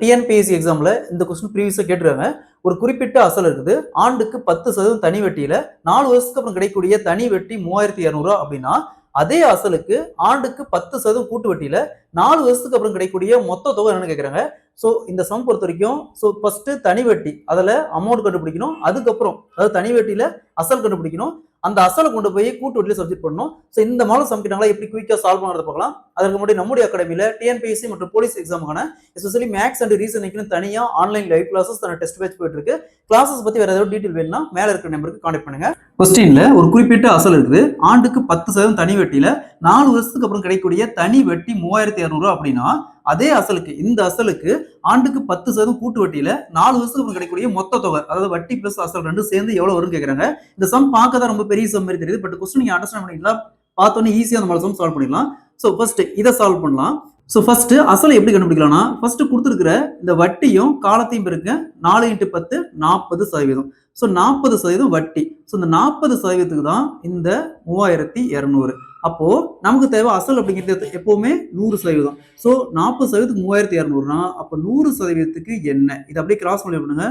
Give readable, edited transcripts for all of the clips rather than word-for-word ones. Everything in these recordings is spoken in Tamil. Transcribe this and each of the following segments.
டிஎன்பிஎஸ்சி எக்ஸாம்ல இந்த கொஸ்டின் ப்ரீவியஸா கேட்டிருக்காங்க. ஒரு குறிப்பிட்ட அசல் இருக்குது. ஆண்டுக்கு 10% தனி வட்டியில 4 வருஷத்துக்கு அப்புறம் கிடைக்கக்கூடிய தனி வட்டி 3200 அப்படின்னா, அதே அசலுக்கு ஆண்டுக்கு 10% கூட்டு வட்டியில 4 வருஷத்துக்கு அப்புறம் கிடைக்கக்கூடிய மொத்த தொகை என்னன்னு கேட்கறாங்க. சோ இந்த சம் பொறுத்த வரைக்கும் ஃபர்ஸ்ட் தனி வட்டி அதுல அமௌண்ட் கண்டுபிடிக்கணும். அதுக்கப்புறம் அதாவது தனி வட்டியில அசல் கண்டுபிடிக்கணும். அந்த அசலை கொண்டு போய் கூட்டு வட்டியில சப்ஜெக்ட் பண்ணணும். சோ இந்த மாடல் சம் கிட்டாங்களா எப்படி குயிக்கா சால்வ் பண்றத பார்க்கலாம். அதற்கு முன்னாடி நம்முடைய அகாடமியில டிஎன்பிஎஸ்சி மற்றும் போலீஸ் எக்ஸாமுக்கான எஸ்பெஷலி மேக்ஸ் அண்ட் ரீசனிங்னு தனியா online live classes test batch போயிட்டு இருக்கு. கிளாஸஸ் பத்தி வேற ஏதாவது டீடைல் வேணும்னா மேல இருக்கிற நம்பருக்கு கான்டாக்ட் பண்ணுங்க. கொஸ்டின்ல ஒரு குறிப்பிட்ட அசல் இருக்குது. ஆண்டுக்கு 10% தனி வட்டியில 4 வருஷத்துக்கு அப்புறம் கிடைக்கக்கூடிய தனி வட்டி 3200 அப்படின்னா, அதே அசலுக்கு இந்த அசலுக்கு ஆண்டுக்கு 10% கூட்டு வட்டியில 4 வருஷத்துக்கு அப்புறம் கிடைக்கக்கூடிய மொத்த தொகை அதாவது வட்டி பிளஸ் அசல் ரெண்டும் சேர்ந்து எவ்வளவு வரும்னு கேக்குறாங்க. இந்த சம் பார்க்க தான் ரொம்ப பெரிய சம் மாதிரி தெரியுது. பட் கொஸ்டின் நீங்க அண்டர்ஸ்டாண்ட் பண்ணிக்கலாம். பார்த்தோன்னே ஈஸியா அந்த சம் சால்வ் பண்ணிடலாம். சோ ஃபர்ஸ்ட் இதை சால்வ் பண்ணலாம். சோ ஃபர்ஸ்ட் அசலை எப்படி கண்டுபிடிக்கலாம்னா, ஃபர்ஸ்ட் கொடுத்திருக்கிற இந்த வட்டியும் காலத்தையும் பெருக்க 4 × 10 40%. சோ 40% வட்டி. சோ இந்த 40%க்கு தான் இந்த 3200. அப்போ நமக்கு தேவை அசல் அப்படிங்கிறது எப்பவுமே 100%. சோ 40%க்கு 3200னா அப்ப 100%க்கு என்ன? இது அப்படியே கிராஸ் பண்ணி பண்ணுங்க.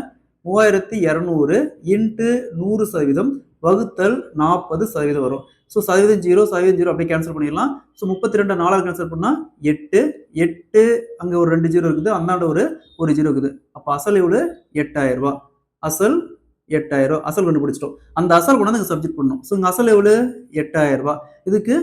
3200 × 100% வகுத்தல் 40% வரும். சோ சதவீதம் 0 சதவீதம் 0 அப்படியே கேன்சல் பண்ணிடலாம். சோ 32 4 கேன்சல் பண்ணா 8 8 அங்க ஒரு 2 0 இருக்குது. அந்தாண்ட ஒரு 0 இருக்குது. அப்ப அசல் எவ்வளவு? 8000 ரூபாய். அசல் 8000 அசல் கண்டுபிடிச்சிட்டோம். அந்த அசல் கொண்டு வந்து சப்ஜெக்ட் பண்ணணும். சோ இங்க அசல் எவ்வளவு? 8000 ரூபாய். இதுக்கு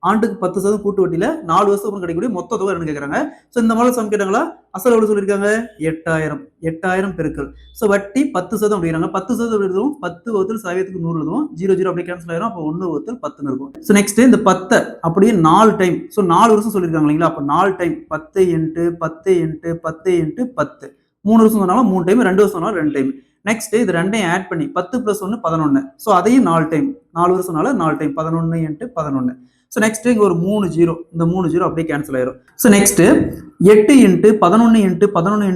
ஆண்டுக்கு 10% கூட்டு வட்டியில 4 வருஷத்துக்கு அப்புறம் கிடைக்கக்கூடிய மொத்த தொகை என்ன கேக்குறாங்க. சோ இந்த மாதிரி சம் கேட்டாங்களா? அசல் எவ்வளவு சொல்லிருக்காங்க? 8000 பெருக்கல். சோ வட்டி 10% அப்படிங்கிறாங்க. 10% எழுதுவோம். 10 வகுத்தல் சதவீதத்துக்கு 100 எழுதுவோம். 0 0 அப்படியே கேன்சல் ஆயிரும். அப்ப 1 வகுத்தல் 10 இருக்கும். சோ நெக்ஸ்ட் இந்த 10 அப்படியே 4 டைம். சோ 4 வருஷம் சொல்லிருக்காங்க இல்லீங்களா? அப்ப 4 டைம் 10 × 10 × 10 × 10. 3 வருஷம் சொன்னாலும் 3 டைம், 2 வருஷம் சொன்னாலும் 2 டைம். நெக்ஸ்ட் இது ரெண்டையும் ஆட் பண்ணி 10 + 1 11. சோ அதையும் 4 டைம். 4 வருஷம்னால 4 டைம் 11 × 11. சோ நெக்ஸ்ட் இங்க ஒரு 3 0. இந்த 3 0 அப்படியே கேன்சல் ஆயிரும். சோ நெக்ஸ்ட் 8 × 11 × 11 × 11 ×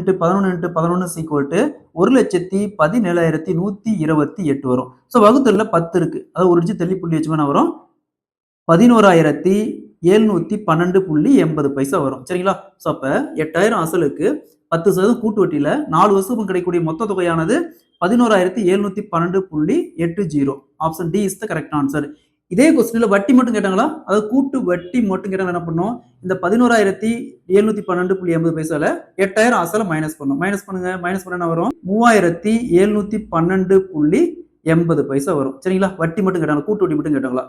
11 1,17,128 வரும். சோ வகுத்தல்ல 10 இருக்கு. அது ஒரு டிஜிட் தள்ளி புள்ளி வச்சுனா வரும். 11,712.80 வரும். சரிங்களா? சோ அப்ப 8000 அசலுக்கு 10% கூட்டு வட்டியில 4 வருஷத்துக்கு கிடைக்கக்கூடிய மொத்த தொகையானது 11,712.80. Option D is the correct answer. இதே கொஸ்டின்ல வட்டி மட்டும் கேட்டாங்களா? அதாவது கூட்டு வட்டி மட்டும் கேட்டாங்க என்ன பண்ணும்? இந்த 11,712.80ல 8000 அசல மைனஸ் பண்ணும். மைனஸ் பண்ணுங்க. மைனஸ் பண்ண என்ன வரும்? 3712.80 வரும். சரிங்களா? வட்டி மட்டும் கேட்டாங்க. கூட்டு வட்டி மட்டும் கேட்டாங்களா?